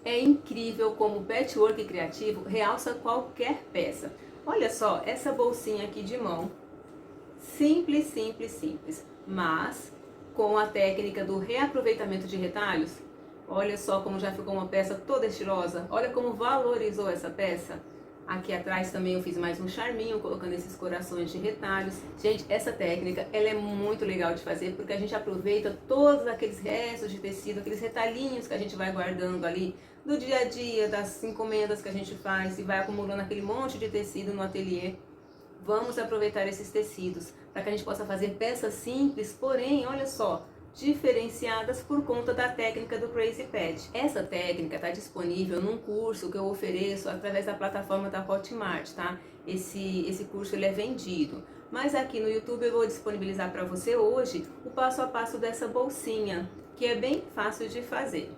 É incrível como o patchwork criativo realça qualquer peça. Olha só, essa bolsinha aqui de mão, simples, simples, simples, mas com a técnica do reaproveitamento de retalhos, olha só como já ficou uma peça toda estilosa, olha como valorizou essa peça. Aqui atrás também eu fiz mais um charminho, colocando esses corações de retalhos. Gente, essa técnica, ela é muito legal de fazer, porque a gente aproveita todos aqueles restos de tecido, aqueles retalhinhos que a gente vai guardando ali do dia a dia, das encomendas que a gente faz, e vai acumulando aquele monte de tecido no ateliê. Vamos aproveitar esses tecidos para que a gente possa fazer peças simples, porém, olha só, diferenciadas por conta da técnica do Crazy Patch. Essa técnica está disponível num curso que eu ofereço através da plataforma da Hotmart, tá? Esse curso ele é vendido. Mas aqui no YouTube eu vou disponibilizar para você hoje o passo a passo dessa bolsinha, que é bem fácil de fazer.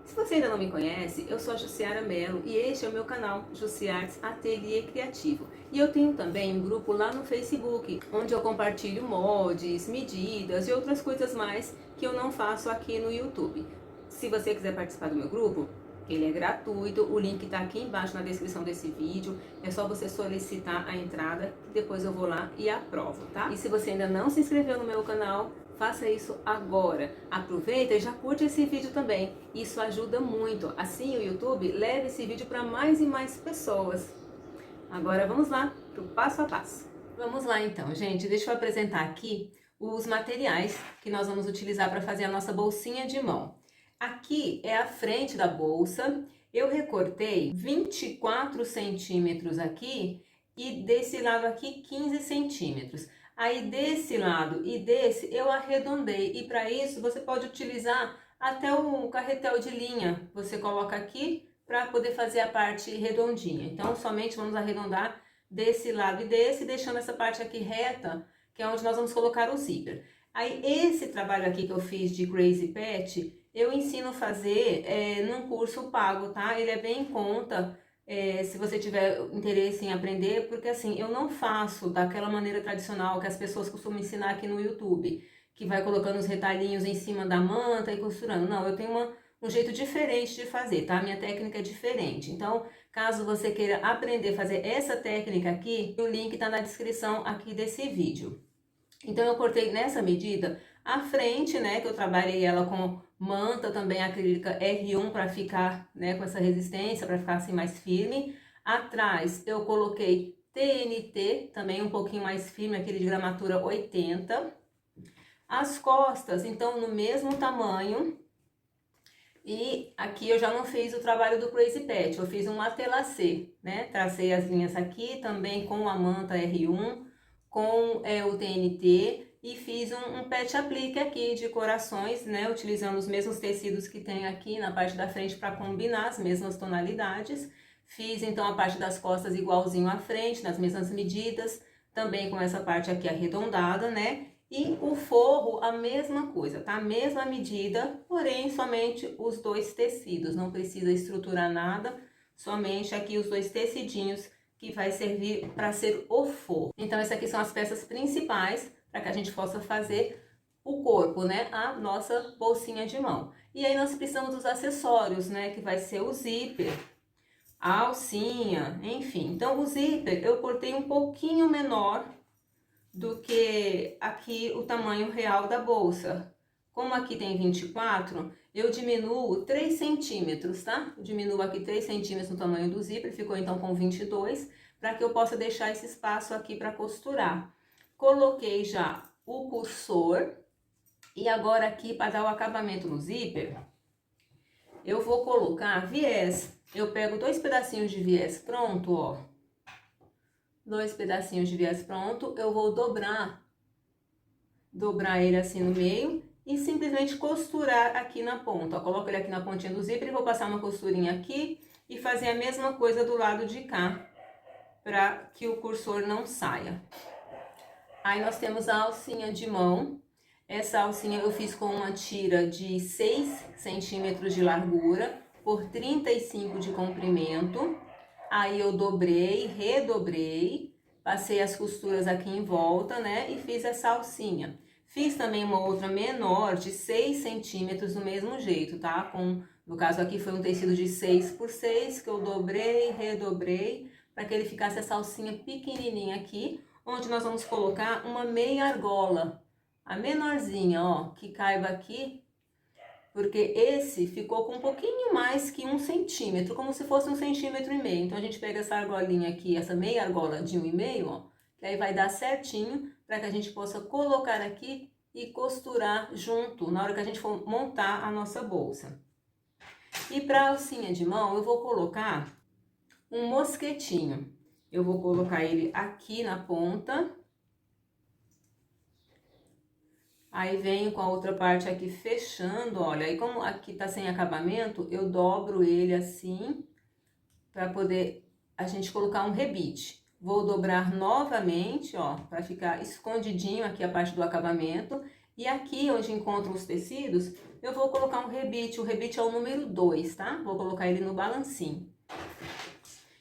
Se você ainda não me conhece, eu sou a Jussiara Mello e este é o meu canal, Jussiartes Ateliê Criativo. E eu tenho também um grupo lá no Facebook, onde eu compartilho moldes, medidas e outras coisas mais que eu não faço aqui no YouTube. Se você quiser participar do meu grupo, ele é gratuito, o link está aqui embaixo na descrição desse vídeo, é só você solicitar a entrada, depois eu vou lá e aprovo, tá? E se você ainda não se inscreveu no meu canal, faça isso agora. Aproveita e já curte esse vídeo também. Isso ajuda muito. Assim o YouTube leva esse vídeo para mais e mais pessoas. Agora vamos lá para o passo a passo. Vamos lá então, gente. Deixa eu apresentar aqui os materiais que nós vamos utilizar para fazer a nossa bolsinha de mão. Aqui é a frente da bolsa. Eu recortei 24 centímetros aqui e desse lado aqui 15 centímetros. Aí desse lado e desse eu arredondei, e para isso você pode utilizar até o carretel de linha, você coloca aqui para poder fazer a parte redondinha. Então somente vamos arredondar desse lado e desse, deixando essa parte aqui reta, que é onde nós vamos colocar o zíper. Aí esse trabalho aqui que eu fiz de Crazy Patch, eu ensino a fazer num curso pago, tá? Ele é bem em conta. Se você tiver interesse em aprender, porque assim, eu não faço daquela maneira tradicional que as pessoas costumam ensinar aqui no YouTube, que vai colocando os retalhinhos em cima da manta e costurando. Não, eu tenho um jeito diferente de fazer, tá? Minha técnica é diferente. Então, caso você queira aprender a fazer essa técnica aqui, o link tá na descrição aqui desse vídeo. Então, eu cortei nessa medida a frente, né, que eu trabalhei ela com manta também acrílica R1 para ficar, né, com essa resistência, para ficar assim mais firme. Atrás eu coloquei TNT, também um pouquinho mais firme, aquele de gramatura 80. As costas, então, no mesmo tamanho. E aqui eu já não fiz o trabalho do Crazy Patch, eu fiz um matelacê, né? Tracei as linhas aqui também com a manta R1, com o TNT, e fiz um pet aplique aqui de corações, né? Utilizando os mesmos tecidos que tem aqui na parte da frente para combinar as mesmas tonalidades. Fiz então a parte das costas igualzinho à frente, nas mesmas medidas, também com essa parte aqui arredondada, né? E o forro, a mesma coisa, tá? Mesma medida, porém somente os dois tecidos, não precisa estruturar nada, somente aqui os dois tecidinhos que vai servir para ser o forro. Então, essas aqui são as peças principais para que a gente possa fazer o corpo, né? A nossa bolsinha de mão. E aí nós precisamos dos acessórios, né? Que vai ser o zíper, a alcinha, enfim. Então, o zíper eu cortei um pouquinho menor do que aqui o tamanho real da bolsa. Como aqui tem 24, eu diminuo 3 centímetros, tá? Eu diminuo aqui 3 centímetros no tamanho do zíper, ficou então com 22, para que eu possa deixar esse espaço aqui para costurar. Coloquei já o cursor, e agora aqui, para dar o acabamento no zíper, eu vou colocar viés. Eu pego 2 pedacinhos de viés pronto, ó. 2 pedacinhos de viés pronto, eu vou dobrar ele assim no meio e simplesmente costurar aqui na ponta. Ó, coloco ele aqui na pontinha do zíper e vou passar uma costurinha aqui e fazer a mesma coisa do lado de cá, para que o cursor não saia. Aí nós temos a alcinha de mão. Essa alcinha eu fiz com uma tira de 6 centímetros de largura por 35 de comprimento. Aí eu dobrei, redobrei, passei as costuras aqui em volta, né? E fiz essa alcinha. Fiz também uma outra menor de 6 centímetros do mesmo jeito, tá? No caso aqui foi um tecido de 6 por 6 que eu dobrei, redobrei, para que ele ficasse essa alcinha pequenininha aqui, onde nós vamos colocar uma meia argola, a menorzinha, ó, que caiba aqui, porque esse ficou com um pouquinho mais que 1 centímetro, como se fosse 1,5 centímetros. Então a gente pega essa argolinha aqui, essa meia argola de 1,5, ó, que aí vai dar certinho para que a gente possa colocar aqui e costurar junto na hora que a gente for montar a nossa bolsa. E para a alcinha de mão eu vou colocar um mosquetinho. Eu vou colocar ele aqui na ponta. Aí venho com a outra parte aqui fechando, olha, aí como aqui tá sem acabamento, eu dobro ele assim, para poder a gente colocar um rebite. Vou dobrar novamente, ó, para ficar escondidinho aqui a parte do acabamento. E aqui onde encontro os tecidos, eu vou colocar um rebite, o rebite é o número 2, tá? Vou colocar ele no balancinho.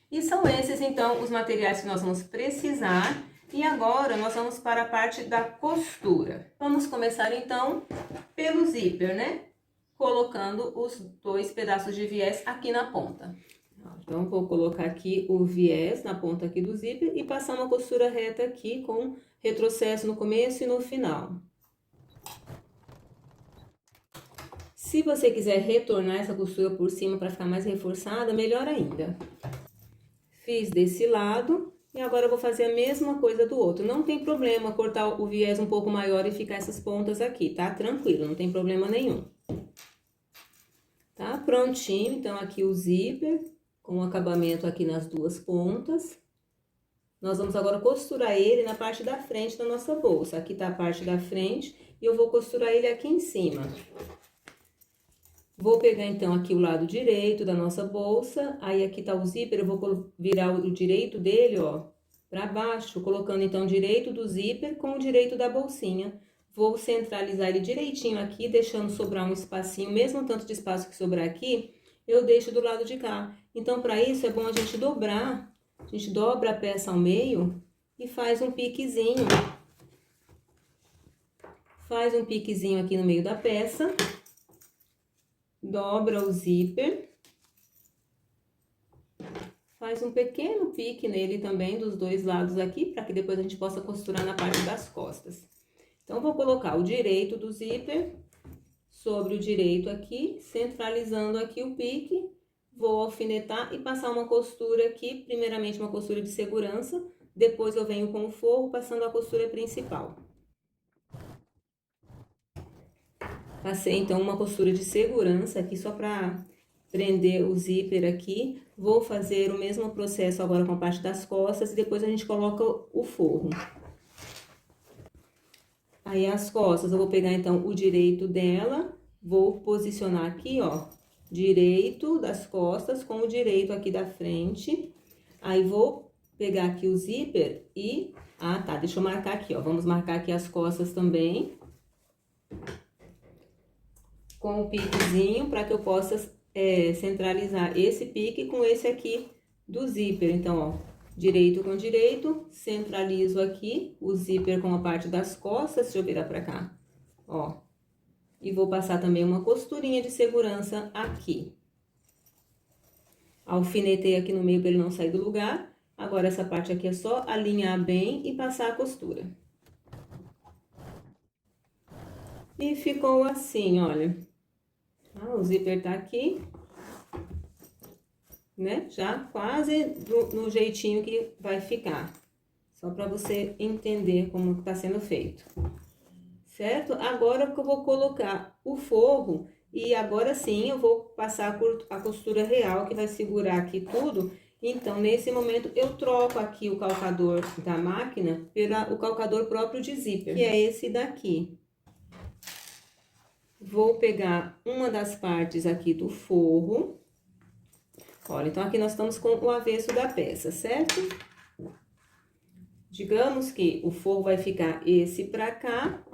E são esses, então, os materiais que nós vamos precisar. E agora, nós vamos para a parte da costura. Vamos começar, então, pelo zíper, né? Colocando os 2 pedaços de viés aqui na ponta. Então, vou colocar aqui o viés na ponta aqui do zíper e passar uma costura reta aqui com retrocesso no começo e no final. Se você quiser retornar essa costura por cima para ficar mais reforçada, melhor ainda. Fiz desse lado e agora eu vou fazer a mesma coisa do outro. Não tem problema cortar o viés um pouco maior e ficar essas pontas aqui, tá? Tranquilo, não tem problema nenhum. Tá prontinho, então aqui o zíper com o acabamento aqui nas 2 pontas. Nós vamos agora costurar ele na parte da frente da nossa bolsa. Aqui tá a parte da frente e eu vou costurar ele aqui em cima. Vou pegar, então, aqui o lado direito da nossa bolsa, aí aqui tá o zíper, eu vou virar o direito dele, ó, pra baixo, colocando, então, o direito do zíper com o direito da bolsinha. Vou centralizar ele direitinho aqui, deixando sobrar um espacinho, mesmo tanto de espaço que sobrar aqui, eu deixo do lado de cá. Então, pra isso, é bom a gente dobrar, a gente dobra a peça ao meio e faz um piquezinho. Faz um piquezinho aqui no meio da peça. Dobra o zíper, faz um pequeno pique nele também dos 2 lados aqui, para que depois a gente possa costurar na parte das costas. Então, vou colocar o direito do zíper sobre o direito aqui, centralizando aqui o pique, vou alfinetar e passar uma costura aqui, primeiramente uma costura de segurança, depois eu venho com o forro passando a costura principal. Passei, então, uma costura de segurança aqui, só pra prender o zíper aqui. Vou fazer o mesmo processo agora com a parte das costas e depois a gente coloca o forro. Aí, as costas, eu vou pegar, então, o direito dela, vou posicionar aqui, ó, direito das costas com o direito aqui da frente. Aí, vou pegar aqui o zíper e... Ah, tá, deixa eu marcar aqui, ó, vamos marcar aqui as costas também. Com o piquezinho, para que eu possa centralizar esse pique com esse aqui do zíper. Então, ó, direito com direito, centralizo aqui o zíper com a parte das costas, deixa eu virar pra cá, ó. E vou passar também uma costurinha de segurança aqui. Alfinetei aqui no meio para ele não sair do lugar. Agora, essa parte aqui é só alinhar bem e passar a costura. E ficou assim, olha. O zíper tá aqui, né? Já quase no jeitinho que vai ficar. Só para você entender como tá sendo feito. Certo? Agora que eu vou colocar o forro e agora sim eu vou passar a costura real que vai segurar aqui tudo. Então, nesse momento, eu troco aqui o calcador da máquina pelo calcador próprio de zíper, que é esse daqui. Vou pegar uma das partes aqui do forro. Olha, então aqui nós estamos com o avesso da peça, certo? Digamos que o forro vai ficar esse pra cá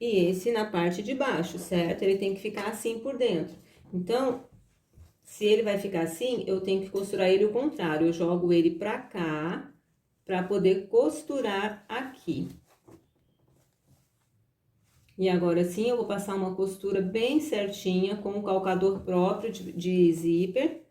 e esse na parte de baixo, certo? Ele tem que ficar assim por dentro. Então, se ele vai ficar assim, eu tenho que costurar ele o contrário. Eu jogo ele pra cá, pra poder costurar aqui. E agora sim eu vou passar uma costura bem certinha com o calcador próprio de zíper,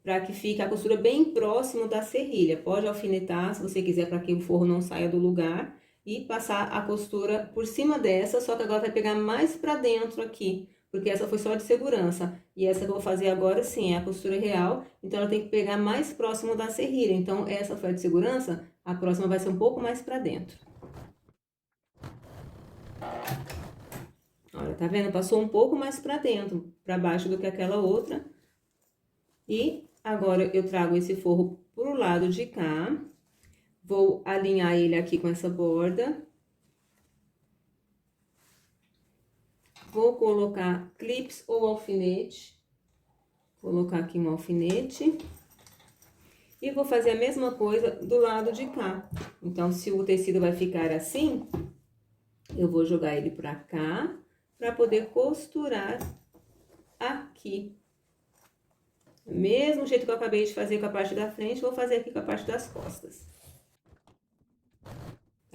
para que fique a costura bem próximo da serrilha. Pode alfinetar se você quiser, para que o forro não saia do lugar, e passar a costura por cima dessa, só que agora vai pegar mais para dentro aqui, porque essa foi só de segurança. E essa que eu vou fazer agora sim é a costura real, então ela tem que pegar mais próximo da serrilha. Então essa foi a de segurança, a próxima vai ser um pouco mais para dentro. Olha, tá vendo? Passou um pouco mais para dentro, para baixo do que aquela outra. E agora eu trago esse forro pro lado de cá. Vou alinhar ele aqui com essa borda. Vou colocar clips ou alfinete. Vou colocar aqui um alfinete. E vou fazer a mesma coisa do lado de cá. Então, se o tecido vai ficar assim, eu vou jogar ele pra cá, pra poder costurar aqui. Mesmo jeito que eu acabei de fazer com a parte da frente, vou fazer aqui com a parte das costas.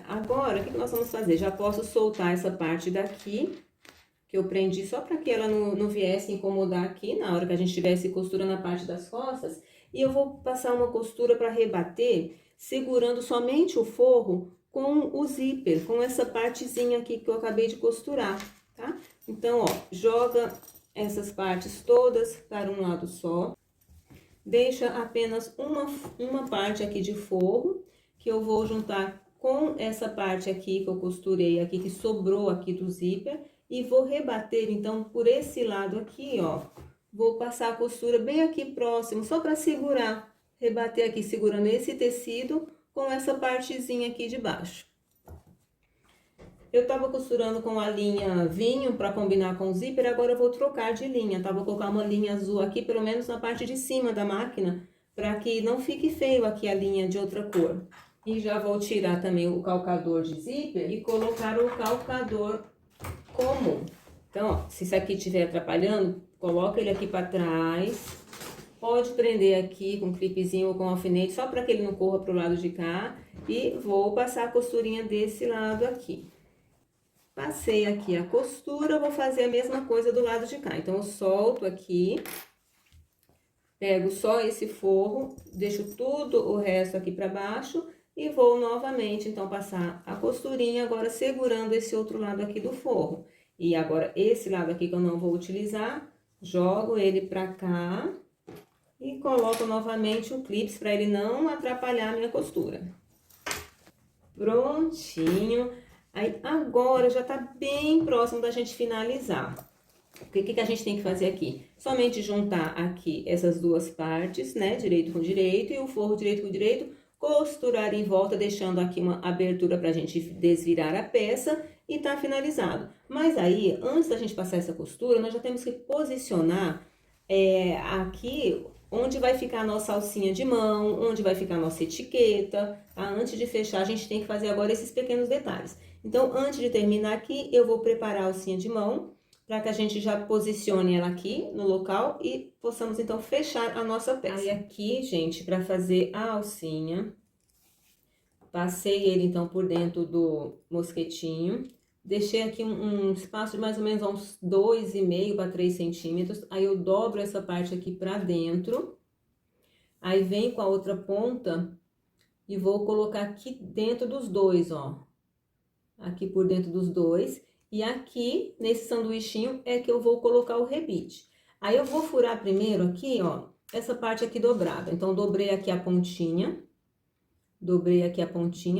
Agora, o que nós vamos fazer? Já posso soltar essa parte daqui, que eu prendi só para que ela não viesse incomodar aqui na hora que a gente tivesse costura na parte das costas. E eu vou passar uma costura para rebater, segurando somente o forro com o zíper, com essa partezinha aqui que eu acabei de costurar, tá? Então, ó, joga essas partes todas para um lado só. Deixa apenas uma parte aqui de forro, que eu vou juntar com essa parte aqui que eu costurei aqui, que sobrou aqui do zíper, e vou rebater, então, por esse lado aqui, ó. Vou passar a costura bem aqui próximo, só para segurar, rebater aqui, segurando esse tecido com essa partezinha aqui de baixo. Eu tava costurando com a linha vinho para combinar com o zíper, agora eu vou trocar de linha, tá? Vou colocar uma linha azul aqui, pelo menos na parte de cima da máquina, para que não fique feio aqui a linha de outra cor. E já vou tirar também o calcador de zíper e colocar o calcador comum. Então, ó, se isso aqui estiver atrapalhando, coloca ele aqui para trás. Pode prender aqui com um clipezinho ou com um alfinete, só para que ele não corra pro lado de cá. E vou passar a costurinha desse lado aqui. Passei aqui a costura, vou fazer a mesma coisa do lado de cá. Então, eu solto aqui, pego só esse forro, deixo tudo o resto aqui pra baixo e vou novamente, então, passar a costurinha, agora segurando esse outro lado aqui do forro. E agora, esse lado aqui que eu não vou utilizar, jogo ele pra cá e coloco novamente o clips pra ele não atrapalhar a minha costura. Prontinho! Aí, agora já tá bem próximo da gente finalizar. O que a gente tem que fazer aqui? Somente juntar aqui essas duas partes, né? Direito com direito e o forro direito com direito, costurar em volta, deixando aqui uma abertura pra gente desvirar a peça e tá finalizado. Mas aí, antes da gente passar essa costura, nós já temos que posicionar aqui onde vai ficar a nossa alcinha de mão, onde vai ficar a nossa etiqueta, tá? Antes de fechar, a gente tem que fazer agora esses pequenos detalhes. Então, antes de terminar aqui, eu vou preparar a alcinha de mão, para que a gente já posicione ela aqui no local e possamos, então, fechar a nossa peça. Aí, aqui, gente, para fazer a alcinha, passei ele, então, por dentro do mosquetinho, deixei aqui um espaço de mais ou menos uns 2,5 para 3 centímetros, aí eu dobro essa parte aqui para dentro, aí venho com a outra ponta e vou colocar aqui dentro dos dois, ó. Aqui por dentro dos dois, e aqui, nesse sanduichinho, é que eu vou colocar o rebite. Aí, eu vou furar primeiro aqui, ó, essa parte aqui dobrada. Então, dobrei aqui a pontinha,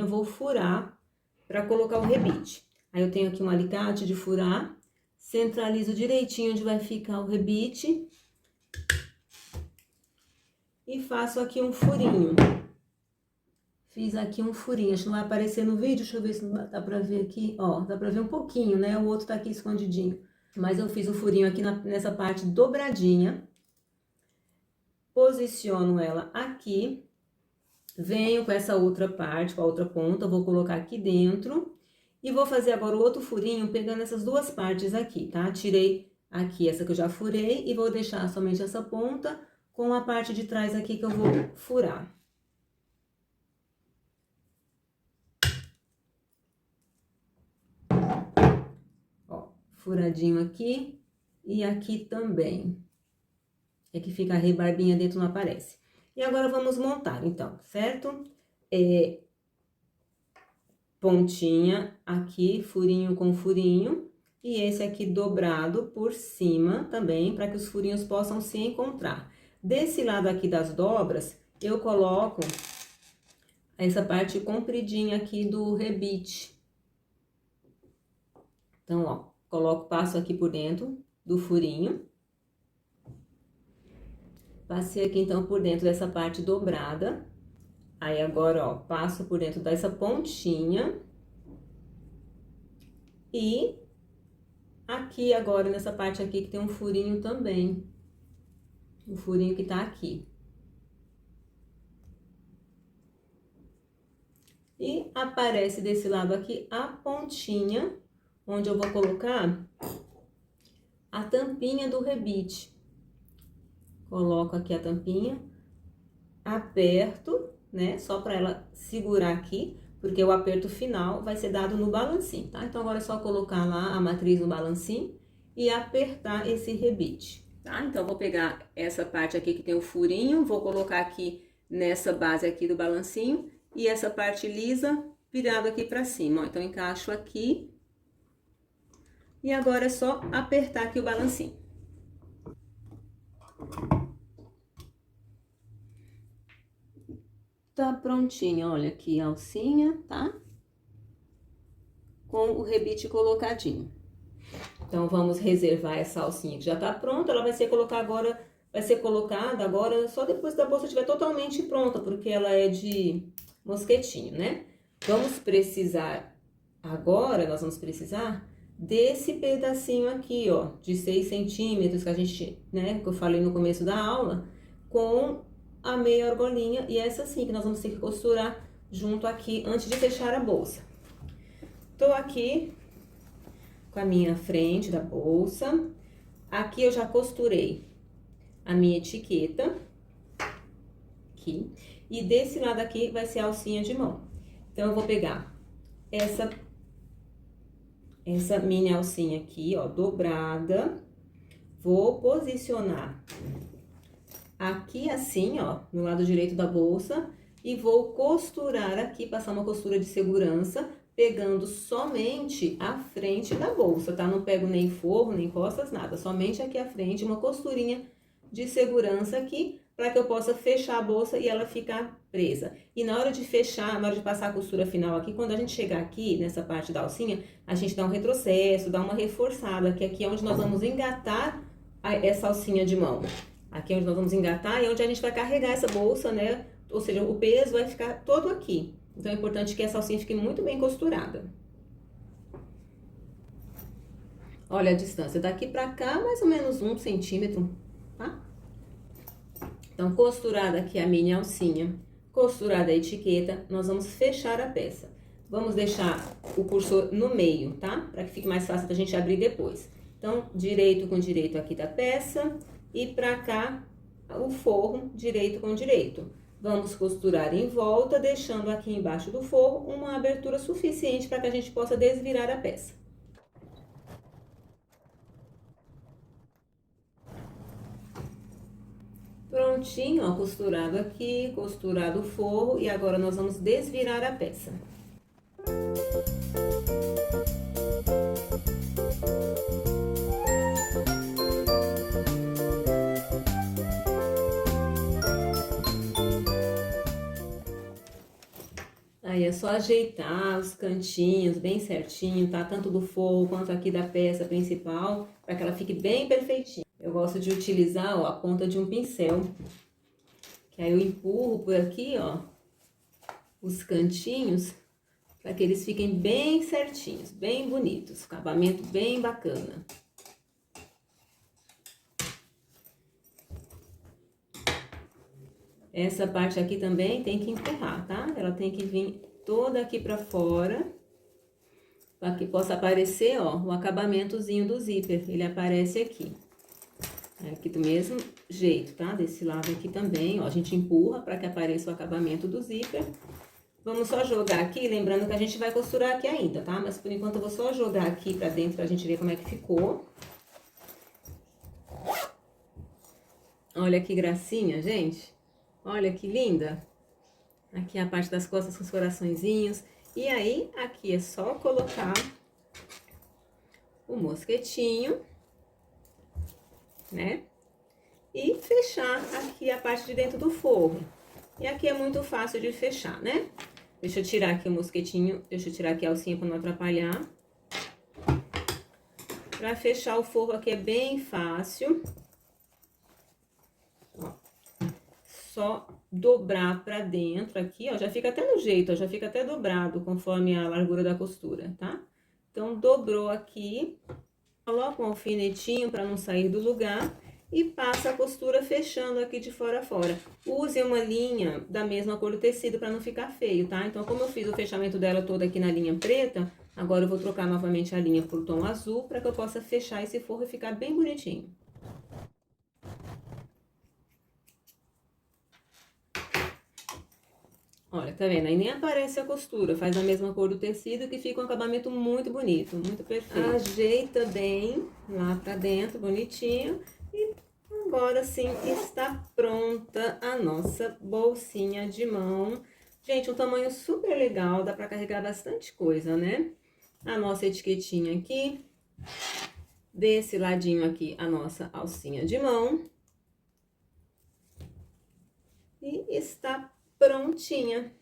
vou furar pra colocar o rebite. Aí, eu tenho aqui um alicate de furar, centralizo direitinho onde vai ficar o rebite e faço aqui um furinho. Fiz aqui um furinho, acho que não vai aparecer no vídeo, deixa eu ver se dá pra ver aqui, ó, dá pra ver um pouquinho, né, o outro tá aqui escondidinho. Mas eu fiz um furinho aqui nessa parte dobradinha, posiciono ela aqui, venho com essa outra parte, com a outra ponta, vou colocar aqui dentro, e vou fazer agora o outro furinho pegando essas duas partes aqui, tá? Tirei aqui essa que eu já furei e vou deixar somente essa ponta com a parte de trás aqui que eu vou furar. furadinho aqui e aqui também. É que fica a rebarbinha dentro, não aparece. E agora vamos montar, então, certo? Pontinha aqui, furinho com furinho. E esse aqui dobrado por cima também, para que os furinhos possam se encontrar. Desse lado aqui das dobras, eu coloco essa parte compridinha aqui do rebite. Então, ó, passo aqui por dentro do furinho. Passei aqui, então, por dentro dessa parte dobrada. Aí, agora, ó, passo por dentro dessa pontinha. E aqui, agora, nessa parte aqui, que tem um furinho também. O furinho que tá aqui. E aparece desse lado aqui a pontinha, onde eu vou colocar a tampinha do rebite. Coloco aqui a tampinha, aperto, né? Só para ela segurar aqui, porque o aperto final vai ser dado no balancinho, tá? Então, agora é só colocar lá a matriz no balancinho e apertar esse rebite, tá? Então, eu vou pegar essa parte aqui que tem o furinho, vou colocar aqui nessa base aqui do balancinho e essa parte lisa virada aqui pra cima, ó. Então, encaixo aqui e agora é só apertar aqui o balancinho. Tá prontinha, olha aqui a alcinha, tá? Com o rebite colocadinho. Então, vamos reservar essa alcinha que já tá pronta, ela vai ser colocada agora só depois da bolsa estiver totalmente pronta, porque ela é de mosquetinho, né? Vamos precisar, agora nós vamos precisar desse pedacinho aqui, ó, de 6 centímetros que a gente, né, que eu falei no começo da aula, com a meia argolinha, e essa sim que nós vamos ter que costurar junto aqui antes de fechar a bolsa. Tô aqui com a minha frente da bolsa, aqui eu já costurei a minha etiqueta, aqui, e desse lado aqui vai ser a alcinha de mão. Então, eu vou pegar essa mini alcinha aqui, ó, dobrada, vou posicionar aqui assim, ó, no lado direito da bolsa, e vou costurar aqui, passar uma costura de segurança, pegando somente a frente da bolsa, tá? Não pego nem forro, nem costas, nada, somente aqui a frente, uma costurinha de segurança aqui, para que eu possa fechar a bolsa e ela ficar presa. E na hora de fechar, na hora de passar a costura final aqui, quando a gente chegar aqui, nessa parte da alcinha, a gente dá um retrocesso, dá uma reforçada, que aqui é onde nós vamos engatar essa alcinha de mão. Aqui é onde nós vamos engatar e onde a gente vai carregar essa bolsa, né? Ou seja, o peso vai ficar todo aqui. Então, é importante que essa alcinha fique muito bem costurada. Olha a distância daqui pra cá, mais ou menos 1 centímetro, tá? Então, costurada aqui a mini alcinha, costurada a etiqueta, nós vamos fechar a peça. Vamos deixar o cursor no meio, tá? Para que fique mais fácil da gente abrir depois. Então, direito com direito aqui da peça e pra cá o forro direito com direito. Vamos costurar em volta, deixando aqui embaixo do forro uma abertura suficiente para que a gente possa desvirar a peça. Prontinho, ó, costurado aqui, costurado o forro, e agora nós vamos desvirar a peça. Aí é só ajeitar os cantinhos bem certinho, tá? Tanto do forro quanto aqui da peça principal, para que ela fique bem perfeitinha. Eu gosto de utilizar, ó, a ponta de um pincel, que aí eu empurro por aqui, ó, os cantinhos, para que eles fiquem bem certinhos, bem bonitos, acabamento bem bacana. Essa parte aqui também tem que empurrar, tá? Ela tem que vir toda aqui pra fora, para que possa aparecer, ó, o acabamentozinho do zíper. Ele aparece aqui. Aqui do mesmo jeito, tá? Desse lado aqui também, ó, a gente empurra para que apareça o acabamento do zíper. Vamos só jogar aqui, lembrando que a gente vai costurar aqui ainda, tá? Mas por enquanto eu vou só jogar aqui pra dentro pra gente ver como é que ficou. Olha que gracinha, gente. Olha que linda. Aqui a parte das costas com os coraçõezinhos. E aí, aqui é só colocar o mosquetinho, né? E fechar aqui a parte de dentro do forro. E aqui é muito fácil de fechar, né? Deixa eu tirar aqui o mosquetinho, deixa eu tirar aqui a alcinha para não atrapalhar. Para fechar o forro aqui é bem fácil. Ó, só dobrar para dentro aqui, ó, já fica até no jeito, ó, já fica até dobrado conforme a largura da costura, tá? Então, dobrou aqui, coloca um alfinetinho para não sair do lugar e passa a costura fechando aqui de fora a fora. Use uma linha da mesma cor do tecido para não ficar feio, tá? Então, como eu fiz o fechamento dela toda aqui na linha preta, agora eu vou trocar novamente a linha por tom azul para que eu possa fechar esse forro e ficar bem bonitinho. Olha, tá vendo? Aí nem aparece a costura, faz a mesma cor do tecido que fica um acabamento muito bonito, muito perfeito. Ajeita bem lá pra dentro, bonitinho. E agora sim está pronta a nossa bolsinha de mão. Gente, um tamanho super legal, dá pra carregar bastante coisa, né? A nossa etiquetinha aqui. Desse ladinho aqui, a nossa alcinha de mão. E está prontinha.